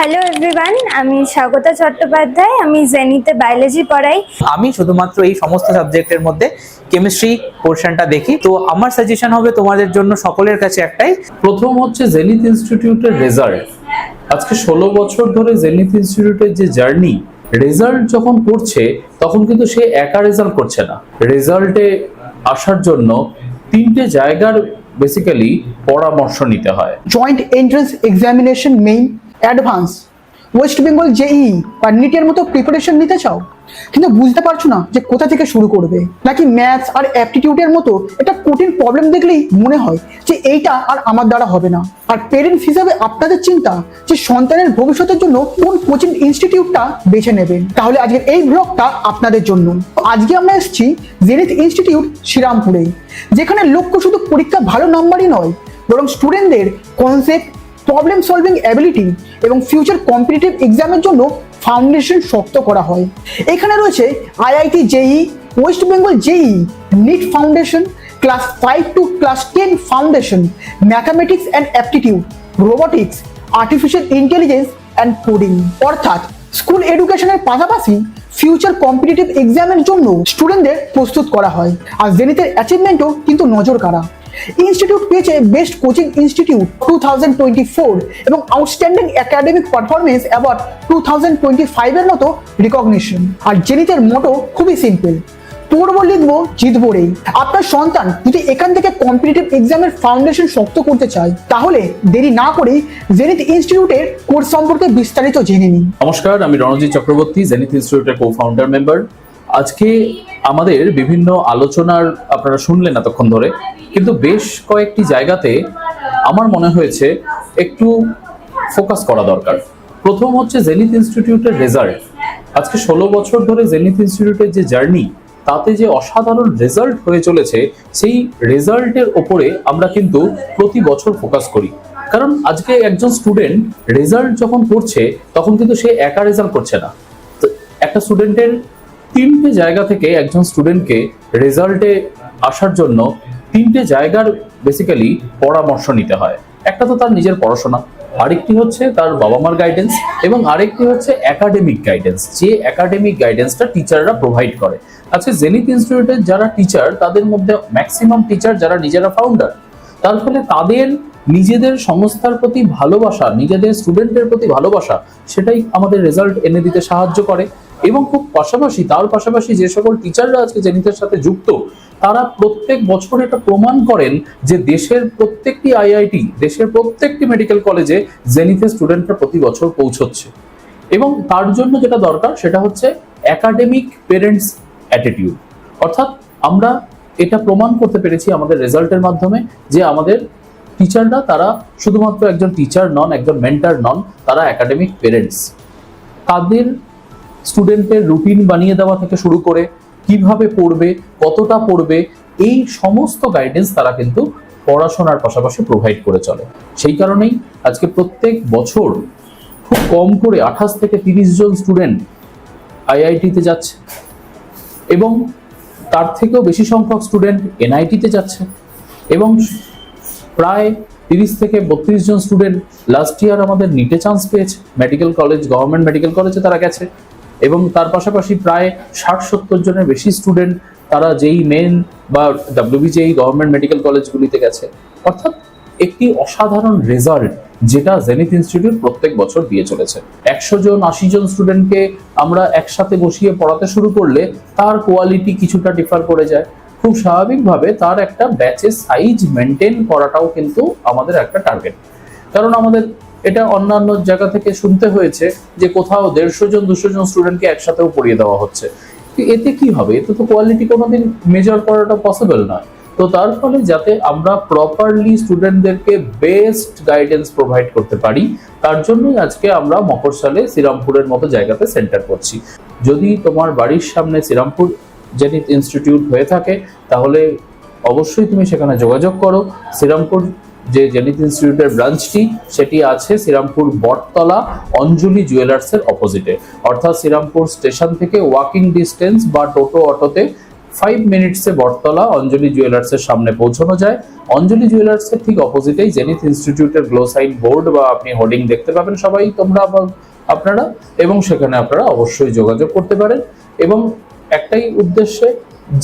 Hello everyone, আমি স্বাগতা চট্টোপাধ্যায়। আমি জেনিতে biology পড়াই। আমি শুধুমাত্র এই সমস্ত সাবজেক্টের মধ্যে কেমিস্ট্রি পোর্শনটা দেখি। তো আমার সাজেশন হবে তোমাদের জন্য সকলের কাছে একটাই। প্রথম হচ্ছে জেনিথ ইনস্টিটিউটের রেজাল্ট। আজকে 16 বছর ধরে জেনিথ ইনস্টিটিউটের যে জার্নি, রেজাল্ট যখন করছে তখন কিন্তু সে একা রেজাল্ট করছে না। রেজাল্টে আসার জন্য 3টে জায়গার বেসিক্যালি পরামর্শ নিতে হয়। Joint entrance examination main, advance, West Bengal JEE বা নিটের মতো প্রিপারেশন নিতে চাও কিন্তু বুঝতে পারছো না যে কোথা থেকে শুরু করবে, নাকি ম্যাথস আর অ্যাপটিটিউডের মতো একটা কঠিন প্রবলেম দেখলেই মনে হয় যে এইটা আর আমার দ্বারা হবে না। আর পেরেন্টস হিসাবে আপনাদের চিন্তা যে সন্তানের ভবিষ্যতের জন্য কোন কোচিং ইনস্টিটিউটটা বেছে নেবেন, তাহলে আজকের এই ব্লগটা আপনাদের জন্য। আজকে আমরা এসেছি জেনিথ ইনস্টিটিউট শ্রীরামপুরে, যেখানে লক্ষ্য শুধু পরীক্ষা ভালো নাম্বারই নয়, বরং স্টুডেন্টদের কনসেপ্ট, প্রবলেম সলভিং অ্যাবিলিটি এবং ফিউচার কম্পিটিটিভ এক্সামের জন্য ফাউন্ডেশন শক্ত করা হয়। এখানে রয়েছে IIT JEE, West Bengal JEE, NEET foundation, class 5 to class 10 foundation, mathematics and aptitude, robotics, artificial intelligence and coding. অর্থাৎ স্কুল এডুকেশনের পাশাপাশি ফিউচার কম্পিটিটিভ এক্সামের জন্য স্টুডেন্টদের প্রস্তুত করা হয়। আর জেনিথের অ্যাচিভমেন্টও কিন্তু নজর কাড়া। ইনস্টিটিউট পেয়েছে বেস্ট কোচিং ইনস্টিটিউট 2024 এবং আউটস্ট্যান্ডিং একাডেমিক পারফরমেন্স অ্যাওয়ার্ড 2025 এর মতো রিকগনিশন। আর জেনিথের মোটো খুবই সিম্পল, পড়বো লিখবো জিতবো রে। আপনার সন্তান যদি এখান থেকে কম্পিটিটিভ এক্সামের ফাউন্ডেশন শক্ত করতে চায়, তাহলে দেরি না করেই জেনিথ ইনস্টিটিউটের কোর্স সম্পর্কে বিস্তারিত জেনে নিন। নমস্কার, আমি রণজিৎ চক্রবর্তী, জেনিথ ইনস্টিটিউটের কো-ফাউন্ডার মেম্বার। আজকে আমাদের বিভিন্ন আলোচনার আপনারা শুনলেন এতক্ষণ ধরে, কিন্তু বেশ কয়েকটি জায়গাতে আমার মনে হয়েছে একটু ফোকাস করা দরকার। প্রথম হচ্ছে জেনিথ ইনস্টিটিউটের রেজাল্ট। আজকে 16 বছর ধরে জেনিথ ইনস্টিটিউটের যে জার্নি, তাতে যে অসাধারণ রেজাল্ট হয়ে চলেছে, সেই রেজাল্টের ওপরে আমরা কিন্তু প্রতি বছর ফোকাস করি। কারণ আজকে একজন স্টুডেন্ট রেজাল্ট যখন করছে তখন কিন্তু সে একা রেজাল্ট করছে না। তো একটা স্টুডেন্টের 3টে জায়গা থেকে একজন স্টুডেন্টকে রেজাল্টে আসার জন্য 3টে জায়গার বেসিক্যালি পরামর্শ নিতে হয়। একটা তো তার নিজের পড়াশোনা, আরেকটি হচ্ছে তার বাবা মার গাইডেন্স, এবং আরেকটি হচ্ছে একাডেমিক গাইডেন্স, যে একাডেমিক গাইডেন্সটা টিচাররা প্রোভাইড করে। আজকে জেনিথ ইনস্টিটিউটের যারা টিচার, তাদের মধ্যে ম্যাক্সিমাম টিচার যারা নিজেরা ফাউন্ডার, তার ফলে তাদের নিজেদের সংস্থার প্রতি ভালোবাসা, নিজেদের স্টুডেন্টের প্রতি ভালোবাসা, সেটাই আমাদের রেজাল্ট এনে দিতে সাহায্য করে। এবং খুব তার পাশাপাশি যে সকল টিচাররা আজকে জেনিথের সাথে যুক্ত, তারা প্রত্যেক বছর এটা প্রমাণ করেন যে দেশের প্রত্যেকটি আইআইটি, দেশের প্রত্যেকটি মেডিকেল কলেজে জেনিথের স্টুডেন্টরা প্রতি বছর পৌঁছচ্ছে। এবং তার জন্য যেটা দরকার সেটা হচ্ছে একাডেমিক পেরেন্টস অ্যাটিটিউড। অর্থাৎ আমরা এটা প্রমাণ করতে পেরেছি আমাদের রেজাল্টের মাধ্যমে যে আমাদের টিচাররা, তারা শুধুমাত্র একজন টিচার নন, একজন মেন্টর নন, তারা একাডেমিক পেরেন্টস। তাদের স্টুডেন্টের রুটিন বানিয়ে দেওয়া থেকে শুরু করে কিভাবে পড়বে, কতটা পড়বে, এই সমস্ত গাইডেন্স তারা কিন্তু পড়াশোনার পাশাপাশি প্রোভাইড করে চলে। সেই কারণেই আজকে প্রত্যেক বছর খুব কম করে 28 থেকে 30 জন স্টুডেন্ট আইআইটিতে যাচ্ছে, এবং তার থেকেও বেশি সংখ্যক স্টুডেন্ট এনআইটিতে যাচ্ছে, এবং প্রায় 30 থেকে 32 জন স্টুডেন্ট লাস্ট ইয়ার আমাদের নিটে চান্স পেয়েছে, মেডিকেল কলেজ, গভর্নমেন্ট মেডিকেল কলেজে তারা গেছে। এবং তার পাশাপাশি প্রায় 60-70 জনের বেশি স্টুডেন্ট তারা যেই মেন বা ডাব্লিউবিজেই গভর্নমেন্ট মেডিকেল কলেজগুলিতে গেছে। অর্থাৎ একটি অসাধারণ রেজাল্ট যেটা জেনিথ ইনস্টিটিউট প্রত্যেক বছর দিয়ে চলেছে। 100 জন 80 জন স্টুডেন্টকে আমরা একসাথে বসিয়ে পড়াতে শুরু করলে তার কোয়ালিটি কিছুটা ডিফার করে যায়। খুব স্বাভাবিকভাবে তার একটা ব্যাচের সাইজ মেনটেন করাটাও কিন্তু আমাদের একটা টার্গেট। কারণ আমাদের এটা অন্যান্য জায়গা থেকে শুনতে হয়েছে যে কোথাও 150 জন 200 জন স্টুডেন্টকে একসাথেও পড়িয়ে দেওয়া হচ্ছে। এতে কি হবে? এতে তো কোয়ালিটি কোনোদিন মেজার করাটা পসিবল নয়। তো তার ফলে যাতে আমরা প্রপারলি স্টুডেন্টদেরকে বেস্ট গাইডেন্স প্রোভাইড করতে পারি, তার জন্যই আজকে আমরা মফস্বলে শ্রীরামপুরের মতো জায়গাতে সেন্টার করছি। যদি তোমার বাড়ির সামনে শ্রীরামপুর জেনিথ ইনস্টিটিউট হয়ে থাকে, তাহলে অবশ্যই তুমি সেখানে যোগাযোগ করো। শ্রীরামপুর যে জেনিথ ইনস্টিটিউটের ব্রাঞ্চটি, সেটি আছে শ্রীরামপুর বটতলা অঞ্জলি জুয়েলার্সের অপোজিটে। অর্থাৎ শ্রীরামপুর স্টেশন থেকে ওয়াকিং ডিস্টেন্স বা টোটো অটোতে 5 মিনিটসে বটতলা অঞ্জলি জুয়েলার্সের সামনে পৌঁছানো যায়। অঞ্জলি জুয়েলার্সের ঠিক অপোজিটেই জেনিথ ইনস্টিটিউটের গ্লো সাইন বোর্ড বা আপনি হোর্ডিং দেখতে পাবেন সবাই আপনারা, এবং সেখানে আপনারা অবশ্যই যোগাযোগ করতে পারেন। এবং একটাই উদ্দেশ্যে,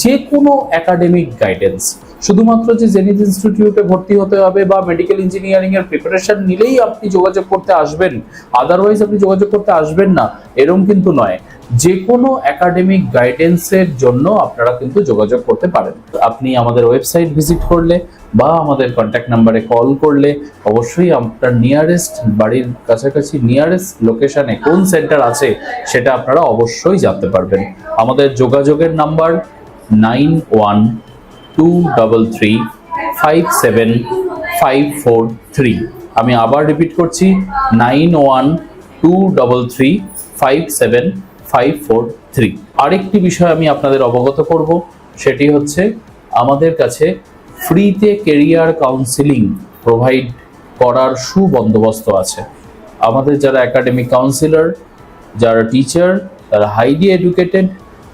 যে কোনো একাডেমিক গাইডেন্স, শুধুমাত্র যে জেনিথ ইনস্টিটিউটে ভর্তি হতে হবে বা মেডিকেল ইঞ্জিনিয়ারিং এর প্রিপারেশন নিলেই আপনি যোগাযোগ করতে আসবেন, আদারওয়াইজ আপনি যোগাযোগ করতে আসবেন না, এরকম কিন্তু নয়। যে কোনো একাডেমিক গাইডেন্সের জন্য আপনারা কিন্তু যোগাযোগ করতে পারেন। আপনি আমাদের ওয়েবসাইট ভিজিট করলে বা আমাদের কন্ট্যাক্ট নাম্বারে কল করলে অবশ্যই আপনার নিয়ারেস্ট বাড়ির কাছাকাছি নিয়ারেস্ট লোকেশনে কোন সেন্টার আছে সেটা আপনারা অবশ্যই জানতে পারবেন। আমাদের যোগাযোগের নাম্বার 9123357543। আমি আবার রিপিট করছি, 9123357543। আরেকটি বিষয় আমি আপনাদের অবগত করব, সেটি হচ্ছে আমাদের কাছে ফ্রিতে কেরিয়ার কাউন্সিলিং প্রোভাইড করার সুবন্দোবস্ত আছে। আমাদের যারা একাডেমিক কাউন্সিলর, যারা টিচার, তারা হাইলি এডুকেটেড,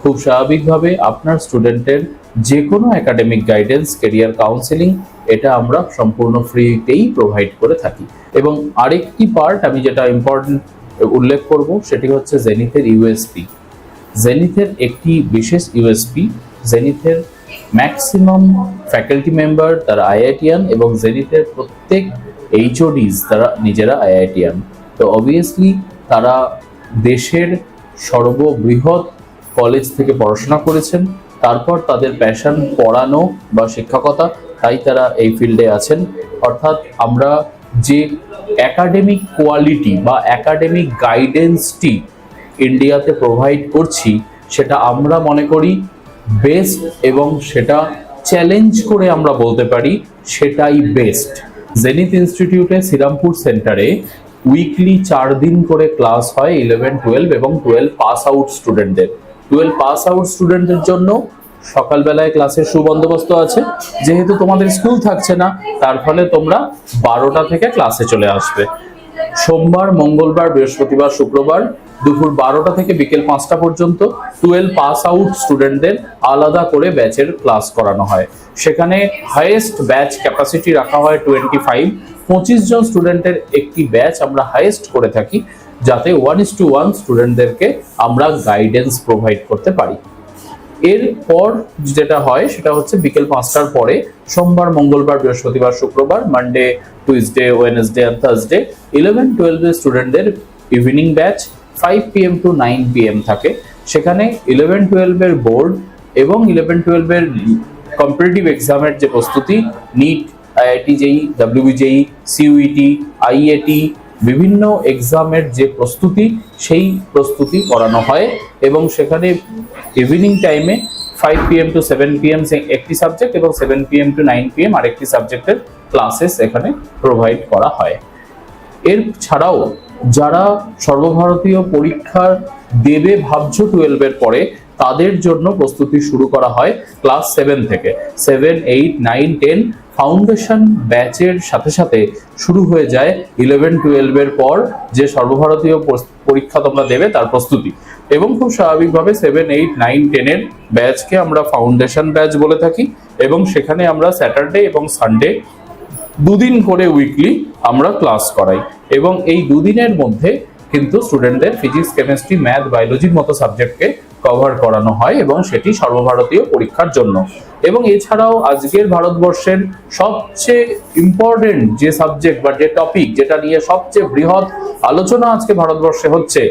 খুব স্বাভাবিকভাবে আপনার স্টুডেন্টের যে কোনো একাডেমিক গাইডেন্স, কেরিয়ার কাউন্সিলিং, এটা আমরা সম্পূর্ণ ফ্রিতেই প্রোভাইড করে থাকি। এবং আরেকটি পার্ট আমি যেটা ইম্পর্টেন্ট উল্লেখ করব, সেটি হচ্ছে জেনিথের ইউএসপি। জেনিথের একটি বিশেষ ইউএসপি, জেনিথের ম্যাক্সিমাম ফ্যাকাল্টি মেম্বার তারা আইআইটিয়ান এবং জেনিথের প্রত্যেক এইচওডিজ তারা নিজেরা আইআইটিয়ান। তো অবভিয়াসলি তারা দেশের সর্ববৃহৎ কলেজ থেকে পড়াশোনা করেছেন, তারপর তাদের প্যাশন পড়ানো বা শিক্ষকতা, তাই তারা এই ফিল্ডে আছেন। অর্থাৎ আমরা যে একাডেমিক কোয়ালিটি বা একাডেমিক গাইডেন্সটি ইন্ডিয়াতে প্রোভাইড করছি, সেটা আমরা মনে করি বেস্ট, এবং সেটা চ্যালেঞ্জ করে আমরা বলতে পারি সেটাই বেস্ট। জেনিথ ইনস্টিটিউটে শ্রীরামপুর সেন্টারে উইকলি 4 দিন করে ক্লাস হয় 11, 12 এবং 12 পাস আউট স্টুডেন্টদের। 12 পাস আউট স্টুডেন্টদের জন্য সকালবেলায় ক্লাসের সুবন্দোবস্ত আছে। যেহেতু তোমাদের স্কুল থাকছে না, তার ফলে তোমরা 12টা থেকে ক্লাসে চলে আসবে। সোমবার, মঙ্গলবার, বৃহস্পতিবার, শুক্রবার দুপুর 12টা থেকে বিকেল 5টা পর্যন্ত 12 পাস আউট স্টুডেন্টদের আলাদা করে ব্যাচের ক্লাস করানো হয়। সেখানে হাইয়েস্ট ব্যাচ ক্যাপাসিটি রাখা হয় 25। 25 জন স্টুডেন্টের একটি ব্যাচ আমরা হাইয়েস্ট করে থাকি, যাতে 1:1 স্টুডেন্টদেরকে আমরা গাইডেন্স প্রোভাইড করতে পারি। এরপর যেটা হয় সেটা হচ্ছে বিকেল 5টার পরে সোমবার, মঙ্গলবার, বৃহস্পতিবার, শুক্রবার, মানডে, টুইসডে, ওয়েডনেসডে আর থার্সডে 11, 12 এর স্টুডেন্টদের evening batch 5 PM to 9 PM থাকে। সেখানে 11, 12 এর বোর্ড এবং 11, 12 এর কম্পিটিটিভ এক্সামের যে প্রস্তুতি, NEET, IIT JEE, WBJEE, CUET, IAT, বিভিন্ন এক্সামের যে প্রস্তুতি, সেই প্রস্তুতি করানো হয়। এবং সেখানে ইভিনিং টাইমে 5 PM to 7 PM একটি সাবজেক্ট এবং 7 PM to 9 PM আরেকটি সাবজেক্টের ক্লাসেস এখানে প্রোভাইড করা হয়। এর ছাড়াও যারা সর্বভারতীয় পরীক্ষা দেবে ভাবছো 12 এর পরে, তাদের জন্য প্রস্তুতি শুরু করা হয় ক্লাস 7 থেকে। 7, 8, 9, 10 ফাউন্ডেশন ব্যাচের সাথে সাথে শুরু হয়ে যায় 11, 12 এর পর যে সর্বভারতীয় পরীক্ষা তোমরা দেবে তার প্রস্তুতি। এবং খুব স্বাভাবিকভাবে 7, 8, 9, 10 এর ব্যাচকে আমরা ফাউন্ডেশন ব্যাচ বলে থাকি। এবং সেখানে আমরা স্যাটারডে এবং সানডে 2 দিন করে উইকলি আমরা ক্লাস করাই। এবং এই 2 দিনের মধ্যে কিন্তু স্টুডেন্টদের ফিজিক্স, কেমিস্ট্রি, ম্যাথ, বায়োলজির মতো সাবজেক্টকে কভার করানো হয়, এবং সেটি সর্বভারতীয় পরীক্ষার জন্য। এবং এছাড়াও আজকের ভারতবর্ষের সবচেয়ে ইম্পর্টেন্ট যে সাবজেক্ট বা যে টপিক, যেটা নিয়ে সবচেয়ে বৃহৎ আলোচনা আজকে ভারতবর্ষে হচ্ছে,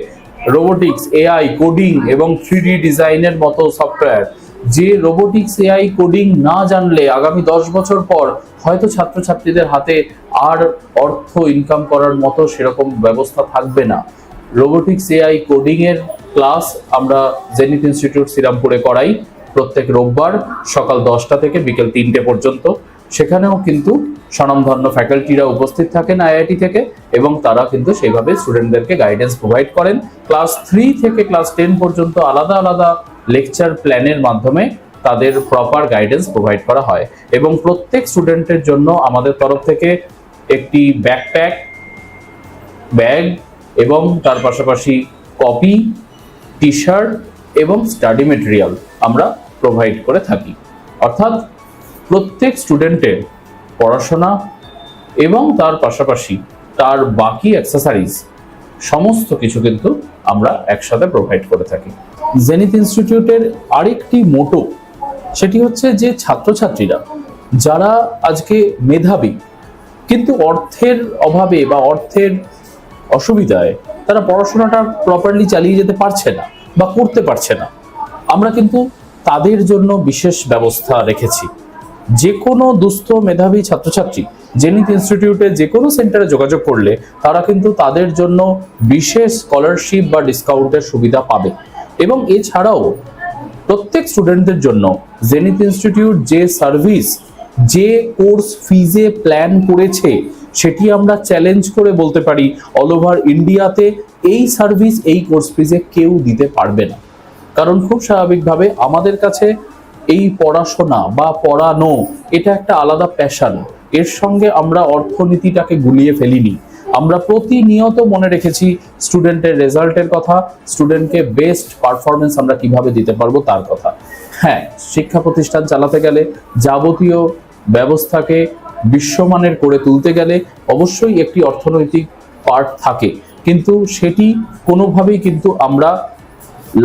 রোবোটিক্স, এআই, কোডিং এবং 3D ডিজাইনের মতো সফটওয়্যার। যে রোবোটিক্স, এআই, কোডিং না জানলে আগামী 10 বছর পর হয়তো ছাত্রছাত্রীদের হাতে আর অর্থ ইনকাম করার মতো সেরকম ব্যবস্থা থাকবে না। রোবোটিক্স, এআই, কোডিং এর ক্লাস আমরা জেনিথ ইনস্টিটিউট শ্রীরামপুরে করাই প্রত্যেক রোববার সকাল 10টা থেকে বিকেল 3টে পর্যন্ত। সেখানেও কিন্তু স্বনামধন্য ফ্যাকাল্টিরা উপস্থিত থাকেন আইআইটি থেকে, এবং তারা কিন্তু সেইভাবে স্টুডেন্টদেরকে গাইডেন্স প্রোভাইড করেন। ক্লাস 3 থেকে ক্লাস 10 পর্যন্ত আলাদা আলাদা লেকচার প্ল্যানের মাধ্যমে তাদের প্রপার গাইডেন্স প্রোভাইড করা হয়। এবং প্রত্যেক স্টুডেন্টের জন্য আমাদের তরফ থেকে একটি ব্যাকপ্যাক, ব্যাগ এবং তার পাশাপাশি কপি, টি শার্ট এবং স্টাডি মেটেরিয়াল আমরা প্রোভাইড করে থাকি। অর্থাৎ প্রত্যেক স্টুডেন্টের পড়াশোনা এবং তার পাশাপাশি তার বাকি অ্যাক্সেসরিজ সমস্ত কিছু কিন্তু আমরা একসাথে প্রোভাইড করে থাকি। জেনিথ ইনস্টিটিউটের আরেকটি মোটো, সেটি হচ্ছে যে ছাত্রছাত্রীরা যারা আজকে মেধাবী কিন্তু অর্থের অভাবে বা অর্থের অসুবিধায় তারা পড়াশোনাটা প্রপারলি চালিয়ে যেতে পারছে না বা করতে পারছে না, আমরা কিন্তু তাদের জন্য বিশেষ ব্যবস্থা রেখেছি। যে কোনো দুস্থ মেধাবী ছাত্রছাত্রী জেনিথ ইনস্টিটিউটে যে কোনো সেন্টারে যোগাযোগ করলে তারা কিন্তু তাদের জন্য বিশেষ স্কলারশিপ বা ডিসকাউন্টের সুবিধা পাবে। এবং এছাড়াও প্রত্যেক স্টুডেন্টদের জন্য জেনিথ ইনস্টিটিউট যে সার্ভিস, যে কোর্স ফিজে প্ল্যান করেছে, সেটি আমরা চ্যালেঞ্জ করে বলতে পারি অল ওভার ইন্ডিয়াতে এই সার্ভিস এই কোর্স ফিজে কেউ দিতে পারবে না। কারণ খুব স্বাভাবিকভাবে আমাদের কাছে এই পড়াশোনা বা পড়ানো এটা একটা আলাদা প্যাশন, এর সঙ্গে আমরা অর্থনীতিটাকে গুলিয়ে ফেলিনি। আমরা প্রতিনিয়ত মনে রেখেছি স্টুডেন্টের রেজাল্টের কথা, স্টুডেন্টকে বেস্ট পারফরমেন্স আমরা কিভাবে দিতে পারবো তার কথা। হ্যাঁ, শিক্ষা প্রতিষ্ঠান চালাতে গেলে, যাবতীয় ব্যবস্থাকে বিশ্বমানের করে তুলতে গেলে অবশ্যই একটি অর্থনৈতিক পার্ট থাকে, কিন্তু সেটি কোনোভাবেই কিন্তু আমরা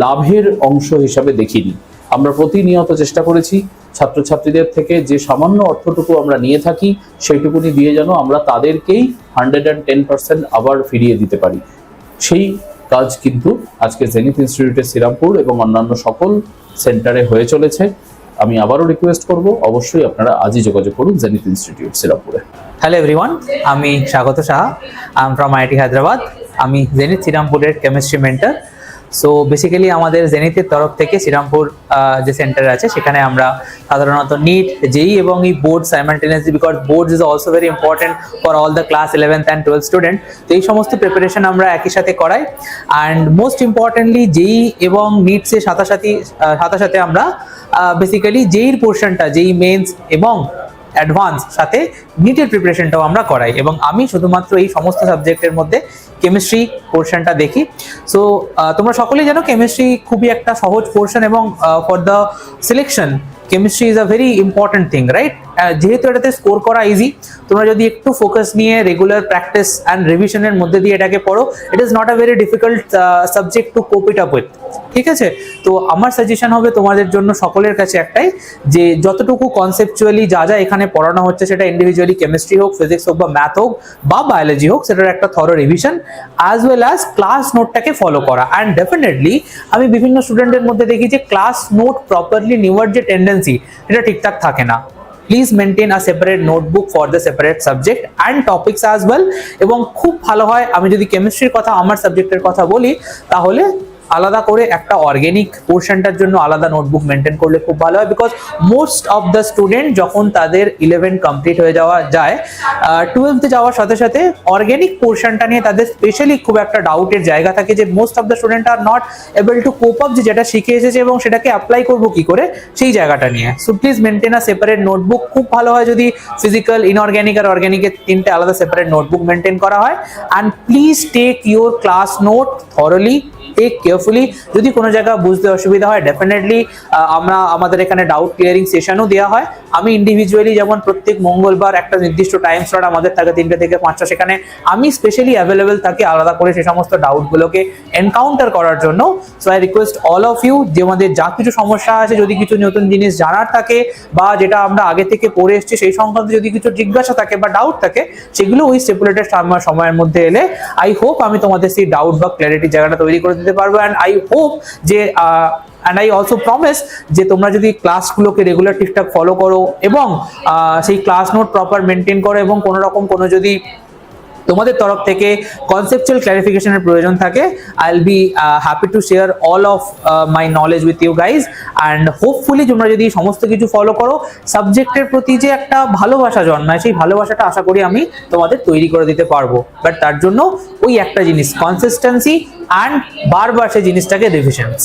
লাভের অংশ হিসাবে দেখিনি। আমরা প্রতিনিয়ত চেষ্টা করেছি ছাত্রছাত্রীদের থেকে যে সামান্য অর্থটুকু আমরা নিয়ে থাকি সেইটুকুনি দিয়ে যেন আমরা তাদেরকেই 110% আবার ফিরিয়ে দিতে পারি। সেই কাজ কিন্তু আজকে জেনিথ ইনস্টিটিউটের শ্রীরামপুর এবং অন্যান্য সকল সেন্টারে হয়ে চলেছে। আমি আবারও রিকোয়েস্ট করব, অবশ্যই আপনারা আজই যোগাযোগ করুন জেনিথ ইনস্টিটিউট শ্রীরামপুরে। হ্যালো এভরিওয়ান, আমি Swagata Saha, I am from IIT Hyderabad. আমি জেনিথ শ্রীরামপুরের কেমিস্ট্রি মেন্টর। সো বেসিক্যালি আমাদের জেনিথের তরফ থেকে শ্রীরামপুর যে সেন্টার আছে সেখানে আমরা সাধারণত নিট, জেই এবং এই board simultaneously, because board is also very important for all the class 11th and 12th student. তো এই সমস্ত প্রিপারেশন আমরা একই সাথে করাই। অ্যান্ড মোস্ট ইম্পর্টেন্টলি জেই এবং নিটসের সাথে সাথে আমরা বেসিক্যালি জেইর পোর্শনটা, জেই মেন্স এবং অ্যাডভান্স সাথে নিটের প্রিপারেশনটাও আমরা করাই। এবং আমি শুধুমাত্র এই সমস্ত সাবজেক্টের মধ্যে কেমিস্ট্রি পোর্শনটা দেখি। সো তোমরা সকলেই জানো কেমিস্ট্রি খুবই একটা সহজ পোর্শন এবং for the selection chemistry is a very important thing, right? যেহেতু এটাতে স্কোর করা ইজি, তোমরা যদি একটু ফোকাস নিয়ে রেগুলার প্র্যাকটিস অ্যান্ড রিভিশনের মধ্যে দিয়ে এটাকে পড়ো, it is not a very difficult subject to কোপ ইট আপ উইথ। ঠিক আছে? তো আমার সাজেশন হবে তোমাদের জন্য সকলের কাছে একটাই, যে যতটুকু কনসেপচুয়ালি যা যা এখানে পড়ানো হচ্ছে, সেটা ইন্ডিভিজুয়ালি কেমিস্ট্রি হোক, ফিজিক্স হোক বা ম্যাথ হোক বা বায়োলজি হোক, সেটার একটা thorough revision as well as class নোটটাকে ফলো করা। অ্যান্ড ডেফিনেটলি আমি বিভিন্ন স্টুডেন্টের মধ্যে দেখি যে ক্লাস নোট প্রপারলি নেওয়ার যে টেন্ডেন্সি, এটা ঠিকঠাক থাকে না। Please maintain a separate notebook for the separate subject and topics as well. এবং খুব ভালো হয়, আমি যদি কেমিস্ট্রির কথা, আমার সাবজেক্টের কথা বলি, তাহলে আলাদা করে একটা অর্গানিক পোর্শনটার জন্য আলাদা নোটবুক মেনটেন করলে খুব ভালো হয়। Because most of the student যখন তাদের 11 কমপ্লিট হয়ে যায় 12th যাওয়ার সাথে সাথে অর্গানিক পোর্শনটা নিয়ে তাদের স্পেশালি খুব একটা ডাউটের জায়গা থাকে, যে most of the student are not able to cope up, যে যেটা শিখে এসেছে এবং সেটাকে অ্যাপ্লাই করবো কি করে, সেই জায়গাটা নিয়ে। So please maintain a separate notebook. খুব ভালো হয় যদি ফিজিক্যাল, ইনঅর্গানিক আর অর্গানিকের 3টে আলাদা সেপারেট নোটবুক মেনটেন করা হয়। And please take your class note thoroughly, take carefully. যদি কোনো জায়গা বুঝতে অসুবিধা হয়, ডেফিনেটলি আমাদের এখানে ডাউট ক্লিয়ারিং সেশনও দেওয়া হয়। আমি ইন্ডিভিজুয়ালি যেমন প্রত্যেক মঙ্গলবার একটা নির্দিষ্ট টাইম স্লট আমাদের থাকে 3টে থেকে 5টা, সেখানে আমি স্পেশালি অ্যাভেলেবেল থাকি আলাদা করে সেই সমস্ত ডাউটগুলোকে এনকাউন্টার করার জন্য। So I request all of you, যে আমাদের যা কিছু সমস্যা আছে, যদি কিছু নতুন জিনিস জানার থাকে বা যেটা আমরা আগে থেকে পড়ে এসেছি সেই সংক্রান্ত যদি কিছু জিজ্ঞাসা থাকে বা ডাউট থাকে, সেগুলো ওই স্টেপুলেটেড সময়ের মধ্যে এলে আই হোপ আমি তোমাদের সেই ডাউট বা ক্ল্যারিটি জায়গাটা তৈরি করে দিতে পারবো। অ্যান্ড আই হোপ যে and I also promise যে তোমরা যদি ক্লাসগুলোকে রেগুলার ঠিকঠাক ফলো করো এবং সেই ক্লাস নোট প্রপার মেনটেন করো, এবং কোনো যদি তোমাদের তরফ থেকে কনসেপচুয়াল ক্লারিফিকেশনের প্রয়োজন থাকে, I will be happy to share all of my knowledge with you guys. And hopefully তোমরা যদি সমস্ত কিছু ফলো করো, সাবজেক্টের প্রতি যে একটা ভালোবাসা জন্মায়, সেই ভালোবাসাটা আশা করি আমি তোমাদের তৈরি করে দিতে পারবো। বাট তার জন্য ওই একটা জিনিস, কনসিস্টেন্সি অ্যান্ড বারবার সেই জিনিসটাকে revisions,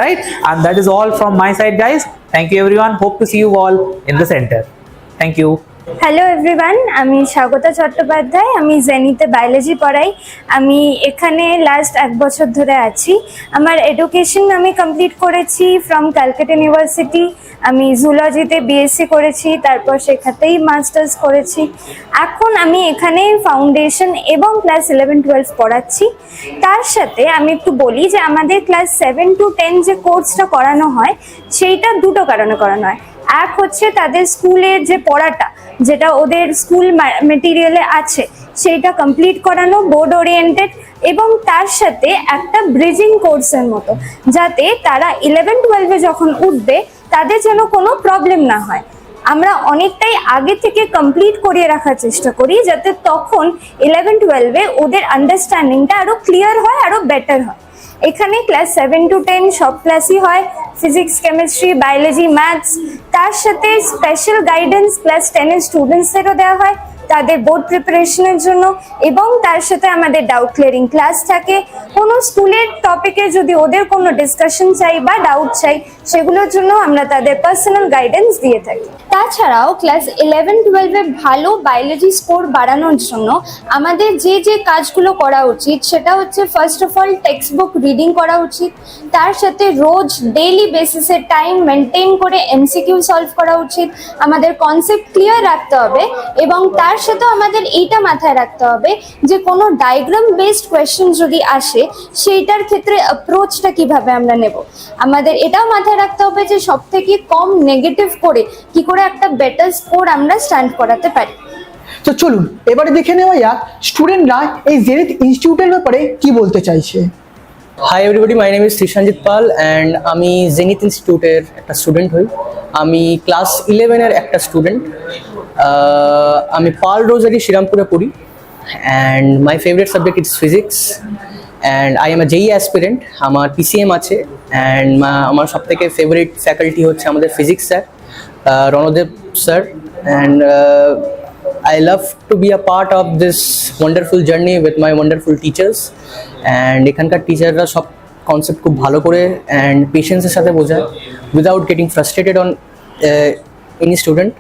right? And that is all from my side, guys. Thank you everyone, hope to see you all in the center. Thank you. Hello everyone, আমি স্বাগতা চট্টোপাধ্যায়। আমি জেনিতে বায়োলজি পড়াই। আমি এখানে লাস্ট 1 বছর ধরে আছি। আমার এডুকেশন আমি কমপ্লিট করেছি ফ্রম ক্যালকাটা ইউনিভার্সিটি। আমি জুলজিতে বিএসসি করেছি, তারপর সেখানেই মাস্টার্স করেছি। এখন আমি এখানে ফাউন্ডেশন এবং ক্লাস 11-12 পড়াচ্ছি। তার সাথে আমি একটু বলি যে আমাদের ক্লাস 7 to 10 যে কোর্সটা করানো হয় সেইটা দুটো কারণে করানো হয়। এক হচ্ছে তাদের স্কুলের যে পড়াটা, যেটা ওদের স্কুল মেটেরিয়ালে আছে, সেইটা কমপ্লিট করানো, বোর্ড ওরিয়েন্টেড, এবং তার সাথে একটা ব্রিজিং কোর্সের মতো, যাতে তারা 11-12-এ যখন উঠবে তাদের যেন কোনো প্রবলেম না হয়। আমরা অনেকটাই আগে থেকে কমপ্লিট করিয়ে রাখার চেষ্টা করি, যাতে তখন 11-12-এ ওদের আন্ডারস্ট্যান্ডিংটা আরো ক্লিয়ার হয়, আরো বেটার হয়। এখানে ক্লাস 7 to 10 সব ক্লাসই হয়, ফিজিক্স, কেমিস্ট্রি, বায়োলজি, ম্যাথস। তার সাথে স্পেশাল গাইডেন্স ক্লাস 10-এর স্টুডেন্টসদেরও দেওয়া হয় তাদের বোর্ড প্রিপারেশনের জন্য, এবং তার সাথে আমাদের ডাউট ক্লিয়ারিং ক্লাস থাকে। কোনো স্কুলের টপিকে যদি ওদের কোনো ডিসকাশন চাই বা ডাউট চাই, সেগুলোর জন্য আমরা তাদের পার্সোনাল গাইডেন্স দিয়ে থাকি। তাছাড়াও ক্লাস 11-12-এ ভালো বায়োলজি স্কোর বাড়ানোর জন্য আমাদের যে যে কাজগুলো করা উচিত সেটা হচ্ছে, first of all text book reading করা উচিত। তার সাথে রোজ ডেইলি বেসিসে টাইম মেনটেন করে এমসিকিউ সলভ করা উচিত। আমাদের কনসেপ্ট ক্লিয়ার রাখতে হবে, এবং তার সাথেও আমাদের এইটা মাথায় রাখতে হবে যে কোনো ডায়াগ্রাম বেসড কোয়েশ্চেন যদি আসে, সেইটার ক্ষেত্রে অ্যাপ্রোচটা কিভাবে আমরা নেব। আমাদের এটাও মাথায় রাখতে হবে যে সব থেকে কম নেগেটিভ করে কি করে একটা বেটার স্কোর আমরা স্ট্যান্ড করাতে পারি। তো চলুন এবারে দেখে নেওয়া যাক স্টুডেন্টরা এই জেনিথ ইনস্টিটিউটের ব্যাপারে কি বলতে চাইছে। Hi everybody, my name is Srisanjit Pal and আমি জেনিথ ইনস্টিটিউটের একটা স্টুডেন্ট হই। আমি ক্লাস 11-এর একটা স্টুডেন্ট। আমি পাল রোজারি শ্রীরামপুরে পড়ি, and my favourite subject is physics, and I am a JEE aspirant. আমার পিসিএম আছে, অ্যান্ড আমার সব থেকে ফেভারিট ফ্যাকাল্টি হচ্ছে আমাদের physics sir, Randeb sir, and I love to be a part of this wonderful journey with my wonderful teachers, and এখানকার টিচাররা সব কনসেপ্ট খুব ভালো করে অ্যান্ড পেশেন্সের সাথে বোঝায় without getting frustrated on any student,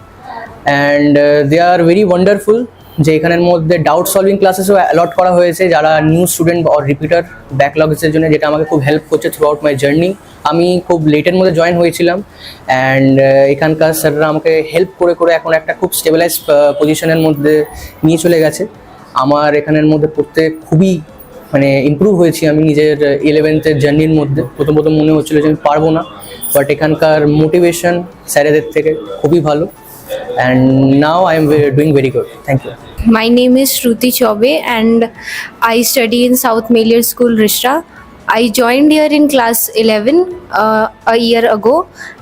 and they are very wonderful. যে এখানের মধ্যে ডাউট সলভিং ক্লাসেসও অ্যালট করা হয়েছে যারা নিউ স্টুডেন্ট অর রিপিটার ব্যাকলগসের জন্য, যেটা আমাকে খুব হেল্প করছে থ্রু আউট মাই জার্নি। আমি খুব লেটের মধ্যে জয়েন হয়েছিলাম, অ্যান্ড এখানকার স্যাররা আমাকে হেল্প করে করে এখন একটা খুব স্টেবিলাইজ পজিশনের মধ্যে নিয়ে চলে গেছে। আমার এখানের মধ্যে পড়তে খুবই ইমপ্রুভ হয়েছি আমি নিজের 11th-এর জার্নির মধ্যে। প্রথম মনে হচ্ছিলো যে আমি পারবো না, বাট এখানকার মোটিভেশন স্যারেদের থেকে খুবই ভালো, and now I am doing very good. Thank you. My name is Shruti Chaube and I study in South Melior School, Rishra. I joined here in class 11 a year ago,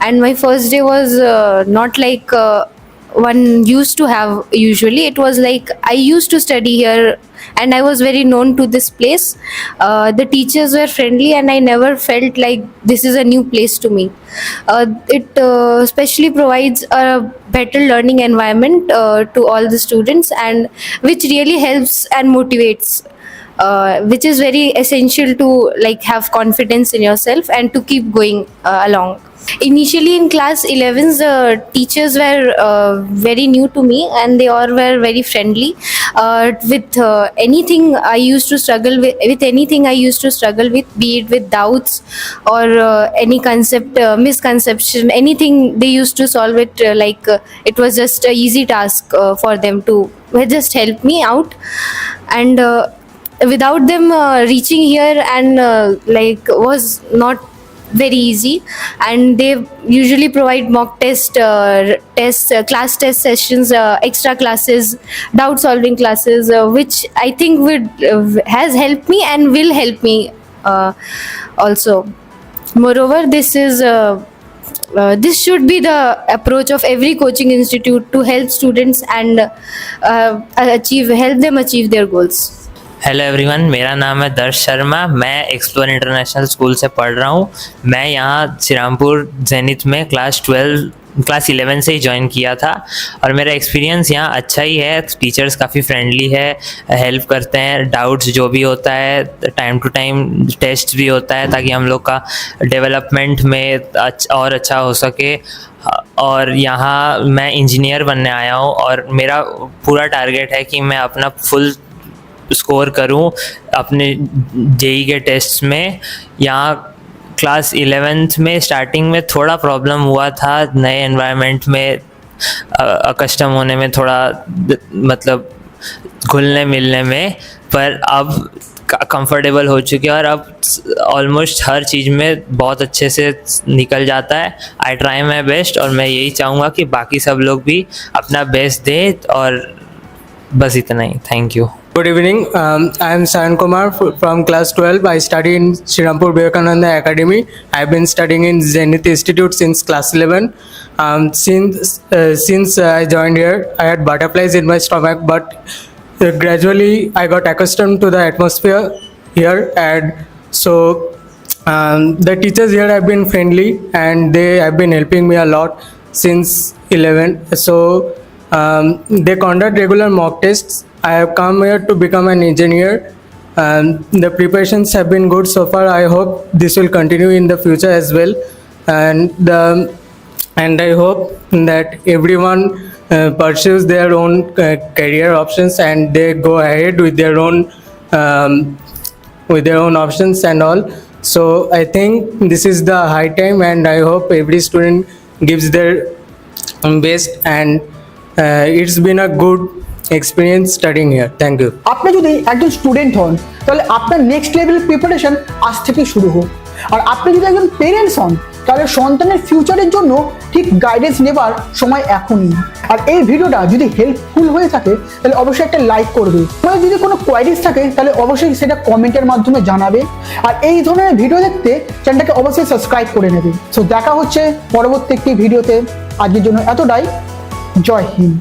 and my first day was not like one used to have usually. It was like I used to study here and I was very known to this place. The teachers were friendly and I never felt like this is a new place to me. It especially provides a better learning environment to all the students, and which really helps and motivates, which is very essential to like have confidence in yourself and to keep going along. Initially in class 11s, the teachers were very new to me and they all were very friendly. With anything I used to struggle with anything I used to struggle with, be it with doubts or any concept misconception, anything they used to solve it it was just a easy task for them to just help me out. And without them reaching here and was not very easy, and they usually provide mock tests, class test sessions, extra classes, doubt solving classes, which I think has helped me and will help me also. Moreover, this should be the approach of every coaching institute to help students and help them achieve their goals. Hello everyone, मेरा नाम है दर्श शर्मा। मैं explore international school से पढ़ रहा हूँ। मैं यहाँ श्रीरामपुर जेनिथ में क्लास 11 से ही ज्वाइन किया था और मेरा एक्सपीरियंस यहाँ अच्छा ही है। टीचर्स काफ़ी फ्रेंडली है, हेल्प करते हैं, डाउट्स जो भी होता है टाइम टू टाइम टेस्ट भी होता है ताकि हम लोग का डेवलपमेंट में और अच्छा हो सके। और यहाँ मैं इंजीनियर बनने आया हूँ और मेरा पूरा टारगेट है कि मैं अपना फुल स्कोर करूँ अपने जेई के टेस्ट में। यहाँ क्लास 11th में स्टार्टिंग में थोड़ा प्रॉब्लम हुआ था, नए एनवायरनमेंट में अकस्टम होने में, थोड़ा मतलब घुलने मिलने में, पर अब कंफर्टेबल हो चुके हैं और अब ऑलमोस्ट हर चीज़ में बहुत अच्छे से निकल जाता है। आई ट्राई माई बेस्ट और मैं यही चाहूँगा कि बाकी सब लोग भी अपना बेस्ट दें, और बस इतना ही। Thank you. Good evening. I am Sayan Kumar from class 12. I study in Shrirampur Vivekananda Academy. I have been studying in Zenith Institute since class 11. Since I joined here, I had butterflies in my stomach, but gradually I got accustomed to the atmosphere here, and so the teachers here have been friendly and they have been helping me a lot since 11. So they conduct regular mock tests. I have come here to become an engineer. The preparations have been good so far. I hope this will continue in the future as well. And I hope that everyone pursues their own career options and they go ahead with their own options and all. So I think this is the high time, and I hope every student gives their best, and it's been a good experience studying here. Thank you. আপনি যদি একজন student হন তাহলে আপনার next level preparation আজ থেকে শুরু হোক। আর আপনি যদি একজন পেরেন্টস হন তাহলে সন্তানের ফিউচারের জন্য ঠিক গাইডেন্স নেবার সময় এখনই। আর এই ভিডিওটা যদি হেল্পফুল হয়ে থাকে তাহলে অবশ্যই একটা লাইক করবে। তোমার যদি কোনো কোয়ারিজ থাকে তাহলে অবশ্যই সেটা কমেন্টের মাধ্যমে জানাবে। আর এই ধরনের ভিডিও দেখতে চ্যানেলটাকে অবশ্যই সাবস্ক্রাইব করে নেবে। সো দেখা হচ্ছে পরবর্তী একটি ভিডিওতে। আজকের জন্য এতটাই। জয় হিন্দ।